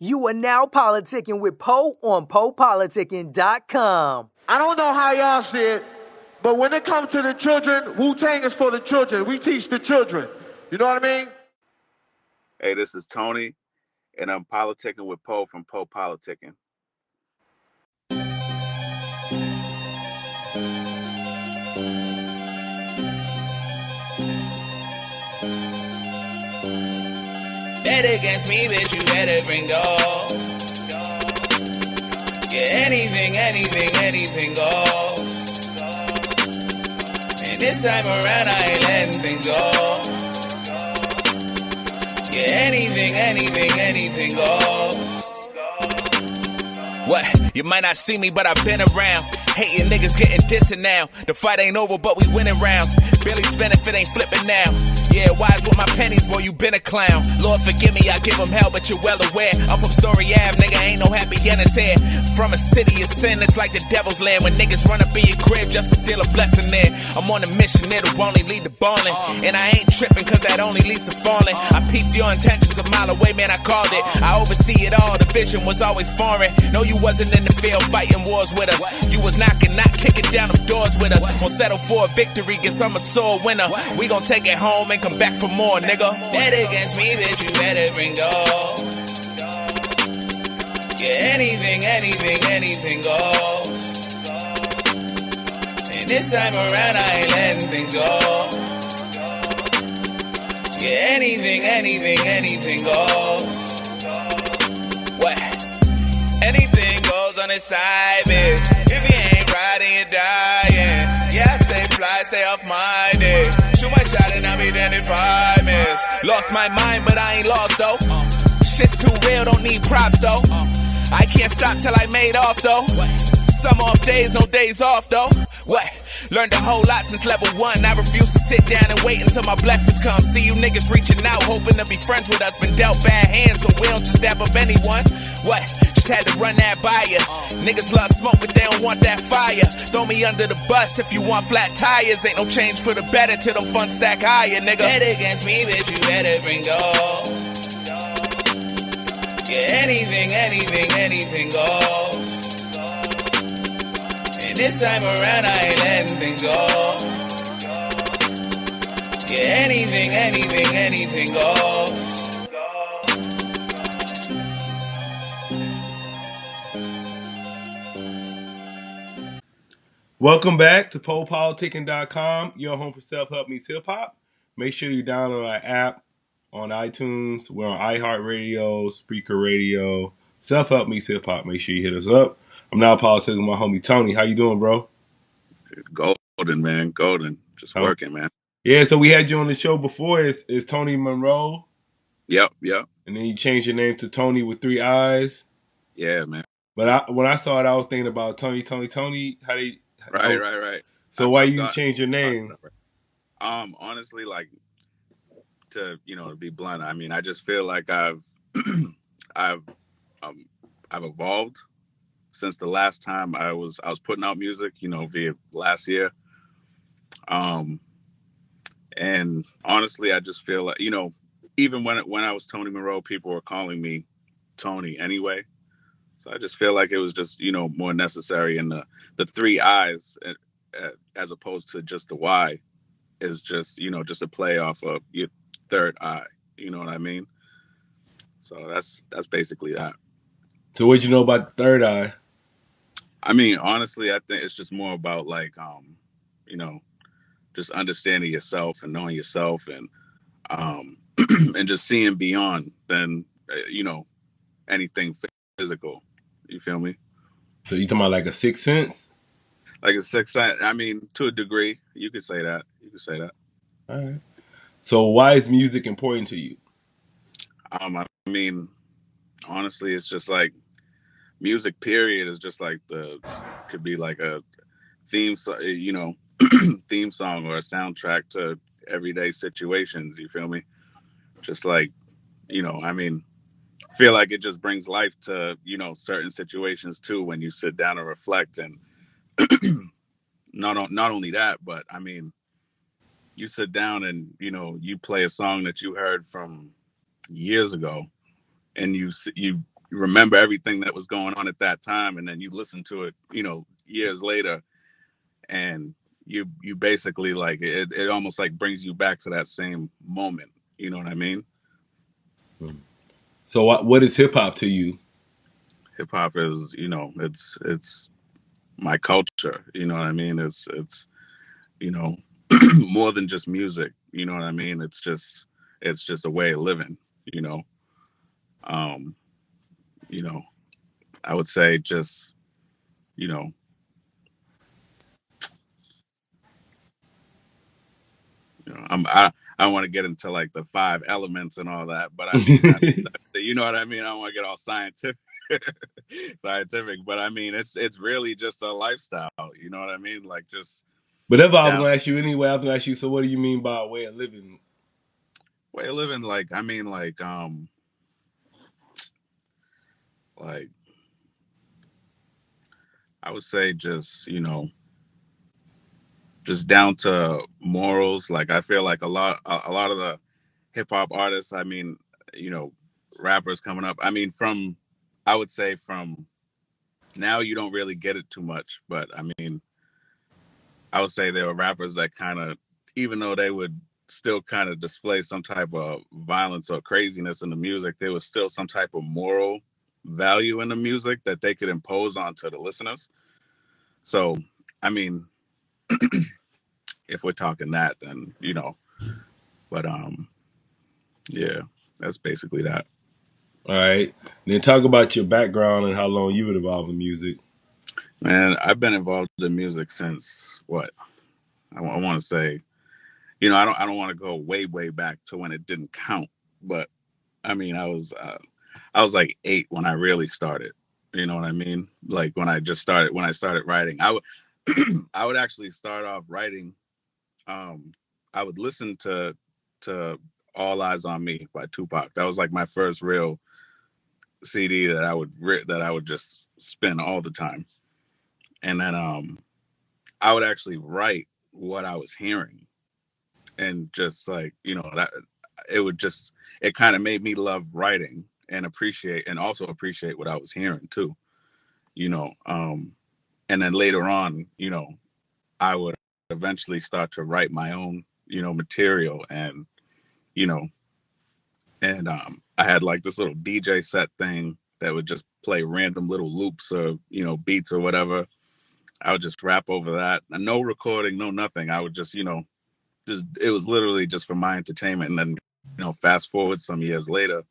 You are now politicking with Po on PoPoltickin.com. I don't know how y'all see it, but when it comes to the children, Wu-Tang is for the children. We teach the children. You know what I mean? Hey, this is Tony, and I'm politicking with Po from PoPoltickin. Bet against me, bitch, you better bring gold. Yeah, anything goes. And this time around, I ain't letting things go. Yeah, anything goes. What? You might not see me, but I've been around. Hating niggas getting dissing now. The fight ain't over, but we winning rounds. Barely spin if it ain't flipping now. Yeah, wise with my pennies, boy, you been a clown. Lord forgive me, I give them hell, but you're well aware. I'm from Story Ave, nigga, ain't no happy endings here. From a city of sin, it's like the devil's land. When niggas run up in your crib just to steal a blessing there. I'm on a mission, it'll only lead to balling. And I ain't tripping, cause that only leads to falling. I peeped your intentions a mile away, man, I called it. I oversee it all, the vision was always foreign. No, you wasn't in the field fighting wars with us. You was knocking, not kicking down them doors with us. Won't settle for a victory, guess I'm a sore winner. We gon' take it home and come back for more, nigga. Bet against me, bitch, you better bring gold. Yeah, anything goes. And this time around, I ain't letting things go. Yeah, anything goes. What? Anything goes on this side, bitch. If you ain't riding, you're dying. Yeah, I stay fly, stay off my dick. Shoot my shot and I'll be dead if I miss. Lost my mind, but I ain't lost though. Shit's too real, don't need props though. I can't stop till I made off though. Some off days, no days off though. What? Learned a whole lot since level 1. I refuse to sit down and wait until my blessings come. See you niggas reaching out, hoping to be friends with us. Been dealt bad hands, so we don't just dap up anyone. What? Just had to run that by ya. Niggas love smoke, but they don't want that fire. Throw me under the bus if you want flat tires. Ain't no change for the better till them funds stack higher, nigga. Bet against me, bitch, you better bring gold. Yeah, anything goes. And this time around, I ain't letting things go. Yeah, anything goes. Welcome back to PoPoltickin.com, your home for self-help meets hip-hop. Make sure you download our app on iTunes. We're on iHeartRadio, Spreaker Radio, Self-Help Meets Hip-Hop. Make sure you hit us up. I'm now politicking with my homie Tony. How you doing, bro? Golden, man. Golden. Just working, man. Yeah, so we had you on the show before. It's Toniii Moreaux. Yep. And then you changed your name to Tony with 3 eyes. Yeah, man. But when I saw it, I was thinking about Tony. Right. So why you change your name? Honestly, like, to be blunt, I mean, I just feel like I've evolved since the last time I was putting out music, via last year. And honestly, I just feel like, even when I was Toniii Moreaux, people were calling me Tony anyway. So I just feel like it was just, more necessary. And the 3 eyes, as opposed to just the Y, is just, just a play off of your third eye. You know what I mean? So that's basically that. So what you know about the third eye? I mean, honestly, I think it's just more about like, just understanding yourself and knowing yourself and and just seeing beyond than, anything physical. You feel me? So you talking about like a sixth sense? Like a sixth sense. I mean, to a degree, you could say that. All right. So why is music important to you? I mean, honestly, it's just like music. Period is just like could be like a theme, theme song or a soundtrack to everyday situations. You feel me? Just like, I mean, I feel like it just brings life to, certain situations too, when you sit down and reflect. And not only that, but I mean, you sit down and, you play a song that you heard from years ago and you remember everything that was going on at that time, and then you listen to it, years later, and you basically like it almost like brings you back to that same moment. You know what I mean? So what is hip hop to you? Hip hop is, it's my culture. You know what I mean? It's you know more than just music. You know what I mean? It's just a way of living. You know, um, you know, I would say just you know I don't want to get into like the five elements and all that, but I mean that's you know what I mean. I don't want to get all scientific, but I mean it's really just a lifestyle. You know what I mean? Like just But that's what I was down gonna ask you anyway. I was gonna ask you. So what do you mean by a way of living? way of living. Like I mean like I would say just just down to morals. Like I feel like a lot of the hip hop artists. I mean you know rappers coming up. I mean I would say from now you don't really get it too much, but I mean, I would say there were rappers that kind of, even though they would still kind of display some type of violence or craziness in the music, there was still some type of moral value in the music that they could impose onto the listeners. So, I mean, if we're talking that, then but yeah, that's basically that. All right. Then talk about your background and how long you been involved in music. Man, I've been involved in music since what I want to say. I don't want to go way back to when it didn't count, but I mean, I was like 8 when I really started. You know what I mean? Like when I started writing, I would I would actually start off writing. Um, I would listen to All Eyes on Me by Tupac. That was like my first real CD that I would just spin all the time, and then I would actually write what I was hearing, and just like that it kind of made me love writing and also appreciate what I was hearing too. you know um and then later on I would eventually start to write my own material, and you know I had like this little DJ set thing that would just play random little loops or beats or whatever. I would just rap over that, and no recording, no nothing. I would just it was literally just for my entertainment. And then fast forward some years later,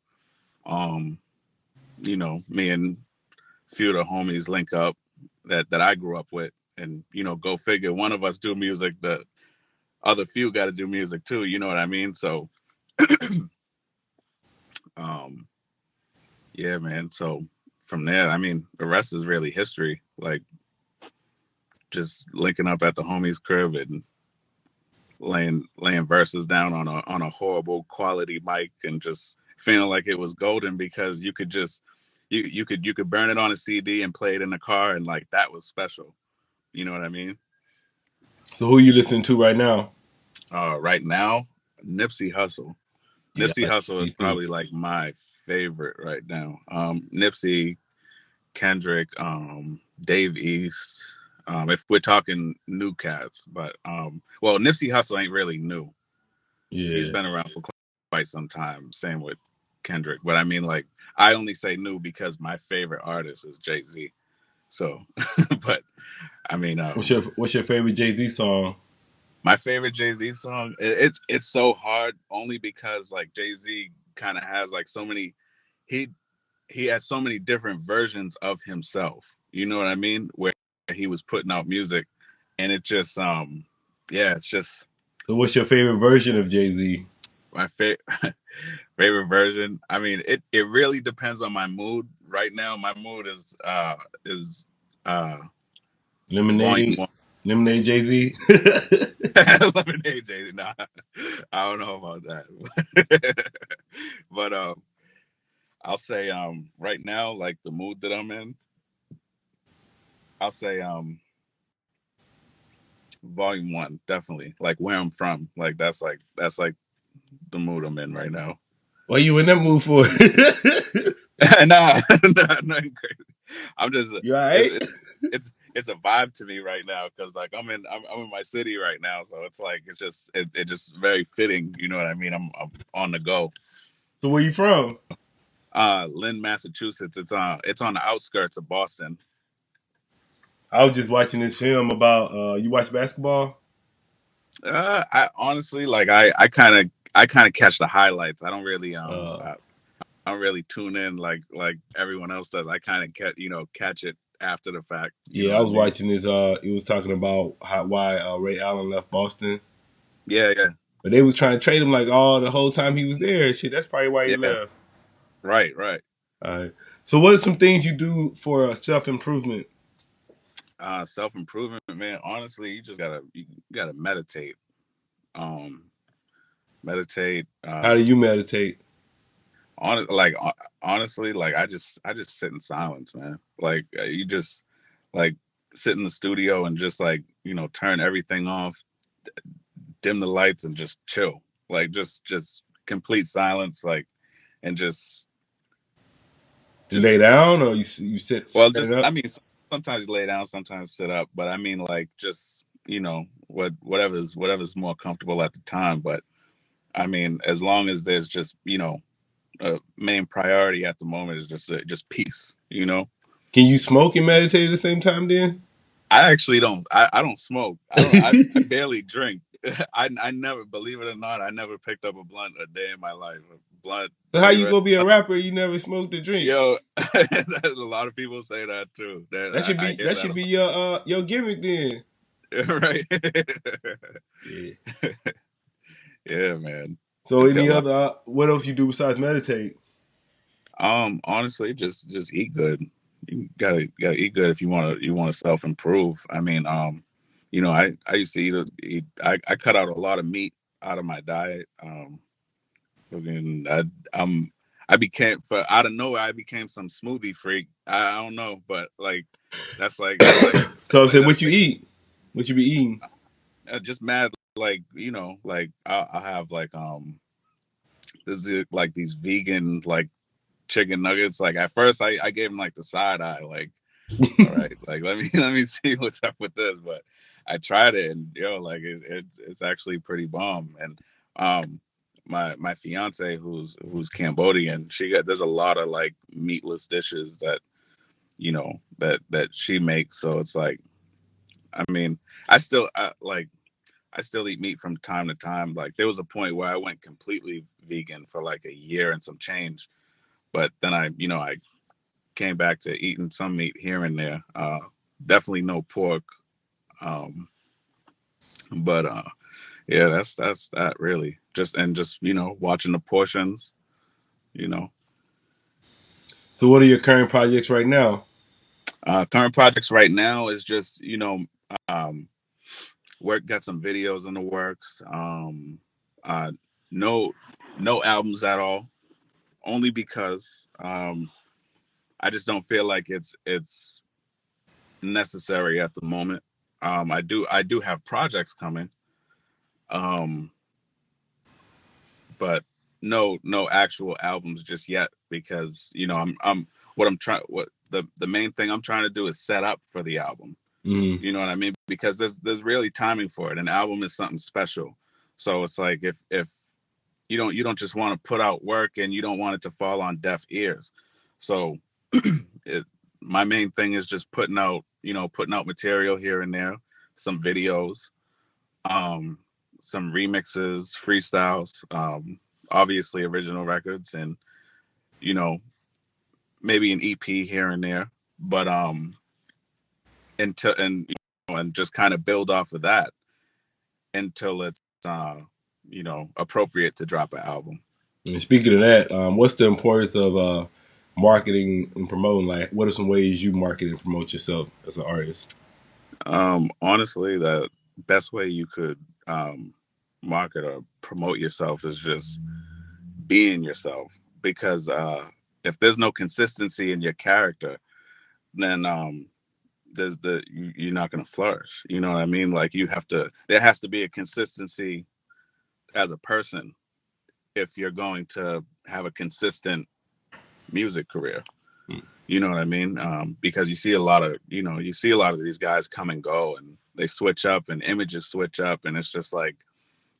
um me and a few of the homies link up that I grew up with, and go figure, one of us do music, the other few got to do music too, you know what I mean? So um yeah, man, so from there, I mean, the rest is really history. Like just linking up at the homie's crib and laying verses down on a horrible quality mic, and just feeling like it was golden, because you could just you could burn it on a CD and play it in the car, and like that was special. You know what I mean? So who you listening to right now? Right now, Nipsey Hussle. Yeah, Nipsey Hussle is me too. probably like my favorite right now. Nipsey, Kendrick, Dave East. If we're talking new cats, but well, Nipsey Hussle ain't really new. He's Yeah. been around for quite some time. Same with Kendrick, but I mean, like, I only say new because my favorite artist is Jay-Z. So, but I mean, What's your favorite Jay-Z song? my favorite Jay-Z song, it's so hard, only because like Jay-Z kind of has like so many, he he has so many different versions of himself. You know what I mean? Where he was putting out music, and it just yeah, it's just So what's your favorite version of Jay-Z? my favorite version. I mean, it really depends on my mood. Right now, my mood is uh volume Lemonade, one. Lemonade Jay-Z. Lemonade Jay. Nah, I don't know about that. But I'll say right now, like the mood that I'm in, I'll say volume one, definitely. Like where I'm from. Like that's like the mood I'm in right now. What you in that mood for? Nah, nothing crazy. I'm just You all right? it's a vibe to me right now because like I'm in my city right now, so it's like it just very fitting. You know what I mean? I'm on the go. So where you from? Lynn, Massachusetts. It's on the outskirts of Boston. I was just watching this film about you watch basketball? I honestly like I kind of catch the highlights. I don't really Uh I don't really tune in like everyone else does. I kind of catch it after the fact. You know yeah, I what I was mean? watching this it was talking about why Ray Allen left Boston. Yeah, yeah, But they was trying to trade him like all the whole time he was there. Shit, that's probably why he yeah. left. Right, right. All right. So what are some things you do for self improvement? Self improvement, man. Honestly, you gotta meditate. Um, meditate. How do you meditate? Honestly, like I just sit in silence, man. Like you just like sit in the studio and just like turn everything off, dim the lights, and just chill. Like just complete silence, like and You lay just down or you sit well, stand just up? I mean, sometimes you lay down, sometimes sit up, but I mean, like just whatever's more comfortable at the time. But I mean, as long as there's just main priority at the moment is just peace. Can you smoke and meditate at the same time then? I actually don't. I don't smoke. I barely drink. I never, believe it or not, I never picked up a blunt a day in my life. A blunt, So how you cigarette. gonna be a rapper? You never smoked or drink. Yo, a lot of people say that too. I hear That that should a be your gimmick then. lot. Right? Yeah. Yeah, man. So A any lot. other what else you do besides meditate? Honestly, just eat good. You gotta eat good if you want to self improve. I mean, I used to eat. I cut out a lot of meat out of my diet. Fucking, I'm I became for out of nowhere I became some smoothie freak. I don't know, but like So I said that's what you like eat? What you be eating? just mad like like I'll have like like these vegan like chicken nuggets. Like at first I gave him like the side eye, like, all right, like let me see what's up with this. But I tried it and like it's actually pretty bomb. And my fiance who's Cambodian, there's a lot of like meatless dishes that that she makes. So it's like, I mean, I still eat meat from time to time. Like there was a point where I went completely vegan for like a year and some change, but then I came back to eating some meat here and there. Definitely no pork. Um, but yeah, that's that really. Just watching the portions. You know, So what are your current projects right now? Current projects right now is just um, work got some videos in the works. Uh, no no albums at all. Only because I just don't feel like it's necessary at the moment. I do have projects coming, um, but no actual albums just yet because I'm what I'm trying what the main thing I'm trying to do is set up for the album. Mm. You know what I mean? Because there's really timing for it. An album is something special. So it's like if you don't just want to put out work and you don't want it to fall on deaf ears. So it, my main thing is just putting out material here and there, some videos, um, some remixes, freestyles, obviously original records, and you know maybe an EP here and there. But until and just kind of build off of that until it's appropriate to drop an album. And speaking of that, what's the importance of marketing and promoting? Like, what are some ways you market and promote yourself as an artist? Honestly, the best way you could market or promote yourself is just being yourself. Because if there's no consistency in your character, then you're not going to flourish. You know what I mean? Like there has to be a consistency as a person if you're going to have a consistent music career. You know what I mean? Because you see a lot of these guys come and go, and they switch up, and images switch up, and it's just like,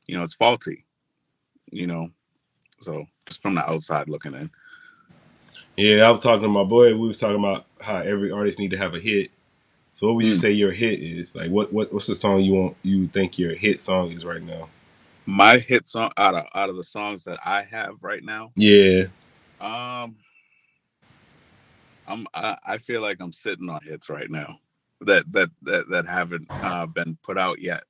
it's faulty. So just from the outside looking in. Yeah, I was talking to my boy. We was talking about how every artist need to have a hit. So what would you say your hit is? Like what's the song you think your hit song is right now? My hit song out of the songs that I have right now. Yeah. I feel like I'm sitting on hits right now that haven't been put out yet.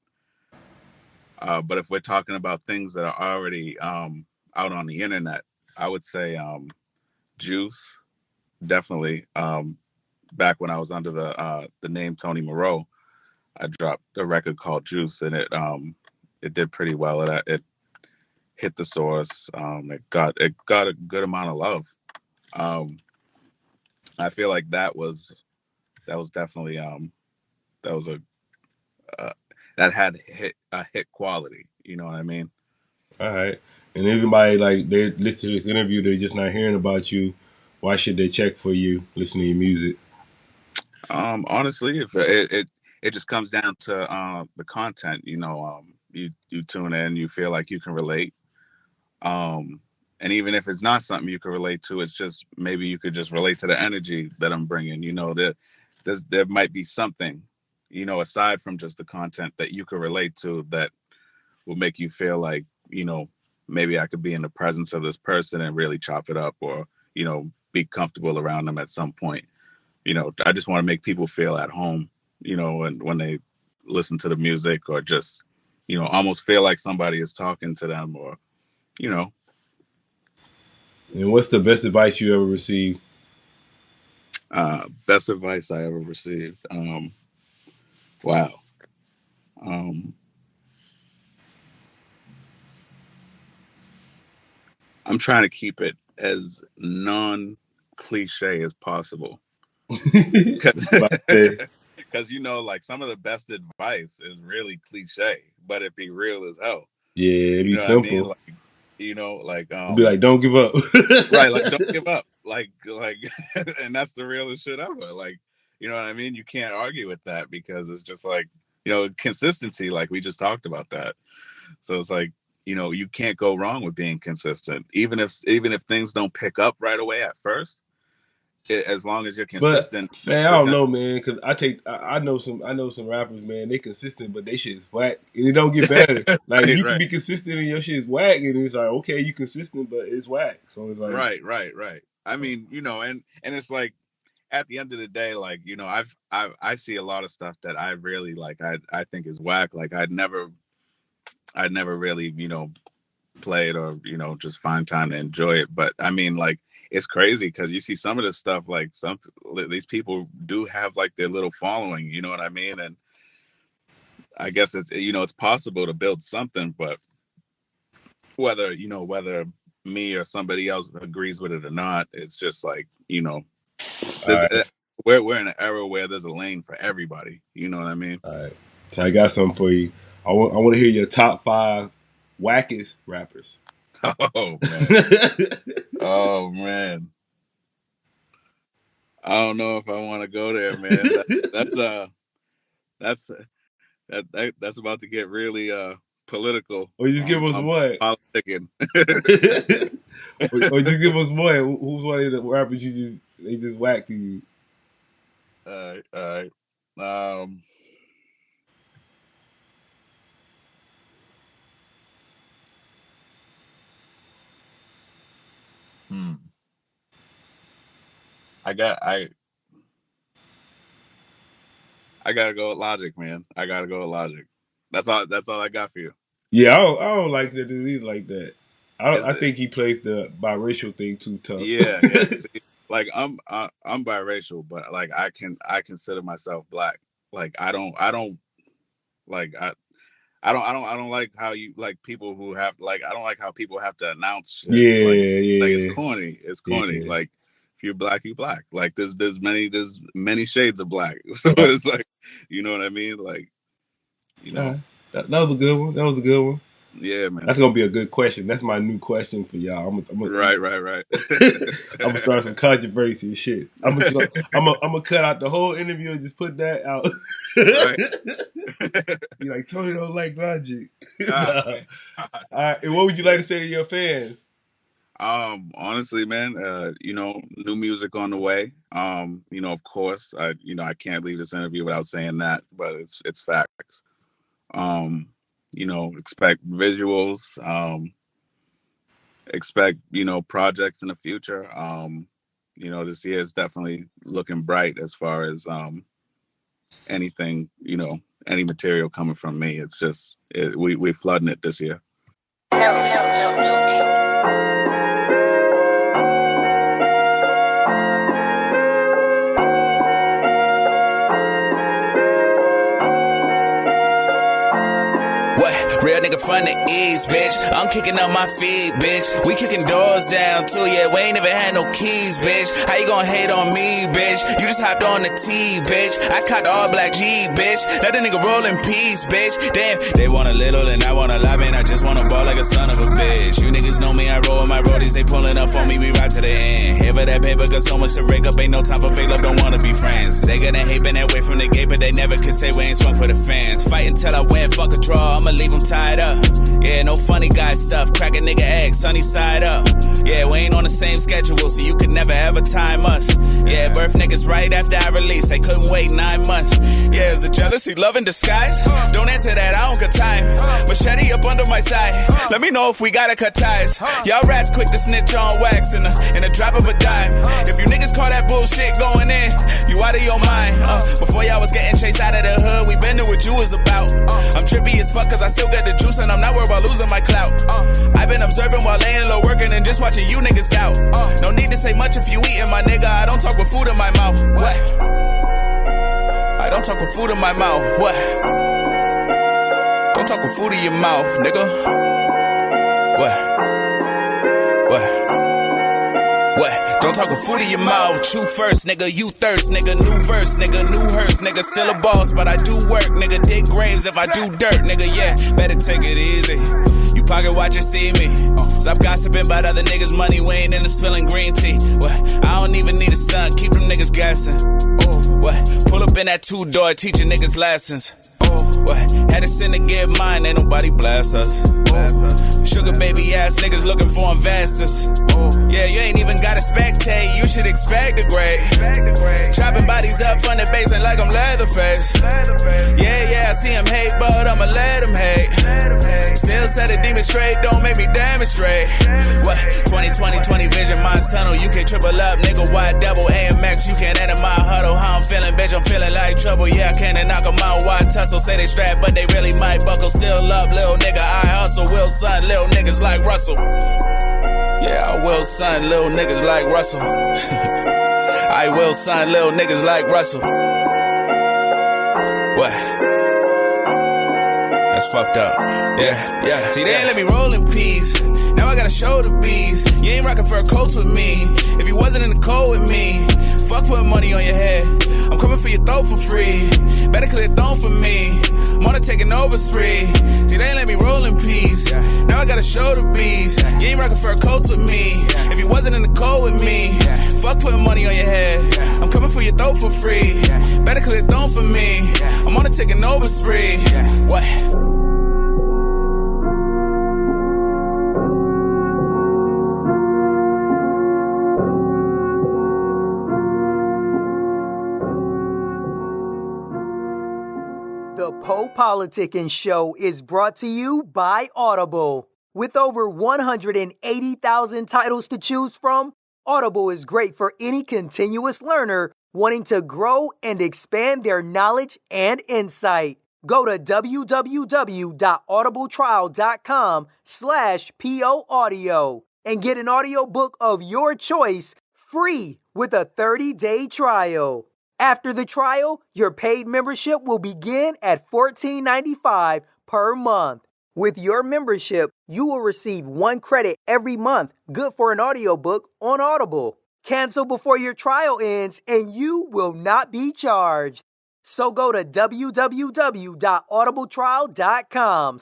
But if we're talking about things that are already out on the internet, I would say Juice, definitely. Back when I was under the name Toniii Moreaux, I dropped a record called Juice, and it did pretty well. It hit the source. It got a good amount of love. I feel like that was definitely that had hit quality. You know what I mean? All right. And everybody, like, they listen to this interview, they're just not hearing about you. Why should they check for you, listen to your music? Honestly, if it just comes down to the content. You tune in, you feel like you can relate. And even if it's not something you can relate to, it's just maybe you could just relate to the energy that I'm bringing. There might be something, aside from just the content that you could relate to that will make you feel like, maybe I could be in the presence of this person and really chop it up, or, be comfortable around them at some point. I just want to make people feel at home, and when they listen to the music, or just, almost feel like somebody is talking to them, or, And what's the best advice you ever received? Best advice I ever received. Wow. I'm trying to keep it as non-cliche as possible. Because like some of the best advice is really cliche, but it be real as hell. Yeah, it'd be simple. What I mean? Like it'd be like, don't give up. Right, like don't give up. Like and that's the realest shit ever. Like, you know what I mean? You can't argue with that, because it's just like, consistency, like we just talked about that. So it's like, you can't go wrong with being consistent. Even if things don't pick up right away at first, as long as you're consistent. But, man, I don't know, man, because I know some rappers, man. They consistent, but they shit is whack, and it don't get better. Like you can be consistent and your shit is whack, and it's like, okay, you consistent, but it's whack. So it's like right. I mean, and it's like, at the end of the day, like, I see a lot of stuff that I really like. I think is whack. Like I'd never really, play it, or just find time to enjoy it. But I mean, like, it's crazy because you see some of this stuff, like these people do have like their little following, you know what I mean? And I guess it's, it's possible to build something, but whether me or somebody else agrees with it or not, it's just like, we're in an era where there's a lane for everybody. You know what I mean? All right. So I got something for you. I want to hear your top 5 wackest rappers. Oh man. Oh man. I don't know if I want to go there, man. That's about to get really political. Or just give us one. Politicking. or just give us one. Who's one of the rappers they just whack to you? All right. I gotta go with Logic, man. I gotta go with Logic. That's all I got for you. Yeah, I don't like that dude either like that. I think he plays the biracial thing too tough. Yeah. See, like I'm biracial, but like I consider myself black. Like I don't like I don't like how you like people who have like I don't like how people have to announce shit. Yeah. Like it's corny. It's corny. Yeah. Like if you're black, you black. Like there's many shades of black. So it's like, you know what I mean? Like, that was a good one. Yeah, man. That's gonna be a good question. That's my new question for y'all. Right. I'm gonna start some controversy and shit. I'm gonna cut out the whole interview and just put that out. Right. Be like, Tony don't like Logic. Nah. All right. And what would you like to say to your fans? Honestly, man, new music on the way. Of course, I can't leave this interview without saying that, but it's facts. Expect visuals, expect, projects in the future. This year is definitely looking bright as far as anything, any material coming from me. It's just we're flooding it this year. What? Real nigga from the east, bitch. I'm kicking up my feet, bitch. We kicking doors down too, yeah. We ain't never had no keys, bitch. How you gonna hate on me, bitch? You just hopped on the T, bitch. I caught the all black G, bitch. Let the nigga roll in peace, bitch. Damn, they want a little and I want a lot, man. I just wanna ball like a son of a bitch. You niggas know me, I roll with my roadies. They pulling up on me, we ride to the end. Here for that paper, got so much to rake up. Ain't no time for fake love, don't wanna be friends. They gonna hate, been that way from the gate, but they never could say we ain't swung for the fans. Fight until I win, fuck a draw. I'ma leave them tied up. Yeah, no funny guy stuff. Crack a nigga egg, sunny side up. Yeah, we ain't on the same schedule, so you could never ever time us. Yeah, birth niggas right after I release. They couldn't wait 9 months. Yeah, is it jealousy, love in disguise? Don't answer that, I don't got time. Machete up under my side. Let me know if we gotta cut ties. Y'all rats quick to snitch on wax in a drop of a dime. If you niggas call that bullshit going in, you out of your mind. Before y'all was getting chased out of the hood, we been knew what you was about. I'm trippy as fuck cause I still got the juice and I'm not worried about losing my clout. I've been observing while laying low working and just watching you niggas doubt. No need to say much if you eating, my nigga. I don't talk with food in my mouth. What? I don't talk with food in my mouth. What? Don't talk with food in your mouth, nigga. What? Don't talk with food in your mouth. Chew first, nigga. You thirst, nigga. New verse, nigga. New hearse, nigga. Still a boss, but I do work, nigga. Dig graves if I do dirt, nigga. Yeah, better take it easy. You pocket watch and see me. Stop gossiping about other niggas' money. We ain't into spilling green tea. What? I don't even need a stunt. Keep them niggas gassing. What? Pull up in that two-door, teaching niggas lessons. What? Had to sin to get mine, ain't nobody blast us. Sugar baby ass niggas looking for investors. Yeah, you ain't even gotta spectate, you should expect the grade. Chopping bodies up from the basement like I'm Leatherface. Yeah, I see him hate, but I'ma let him hate. Still set a demon straight, don't make me demonstrate. What? 20/20 vision, my tunnel, you can triple up, nigga, wide double AMX, you can't enter my huddle. How I'm feeling, bitch, I'm feeling like trouble. Yeah, I can't knock them out, wide tussle. Say they strap, but they really might buckle. Still up, little nigga, I hustle. Will son, little niggas like Russell. Yeah, I will son, little niggas like Russell. I will son, little niggas like Russell. What? That's fucked up. Yeah. See, they ain't let me roll in peace. Now I gotta show the bees. You ain't rockin' fur coats with me. If you wasn't in the cold with me, fuck putting money on your head. I'm coming for your throat for free. Better clear the throne for me. I'm on a taking over spree. See, they ain't let me roll in peace. Now I gotta show the bees. You ain't rockin' fur coats with me. If you wasn't in the cold with me, fuck putting money on your head. I'm coming for your throat for free. Better clear the throne for me. I'm on a taking over spree. What? The PoPoltickin Show is brought to you by Audible. With over 180,000 titles to choose from, Audible is great for any continuous learner wanting to grow and expand their knowledge and insight. Go to www.audibletrial.com/POaudio and get an audiobook of your choice free with a 30-day trial. After the trial, your paid membership will begin at $14.95 per month. With your membership, you will receive 1 credit every month, good for an audiobook on Audible. Cancel before your trial ends and you will not be charged. So go to www.audibletrial.com/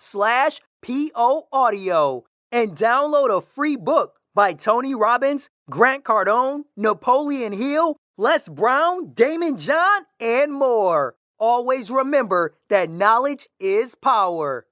PO Audio, and download a free book by Tony Robbins, Grant Cardone, Napoleon Hill, Les Brown, Damon John, and more. Always remember that knowledge is power.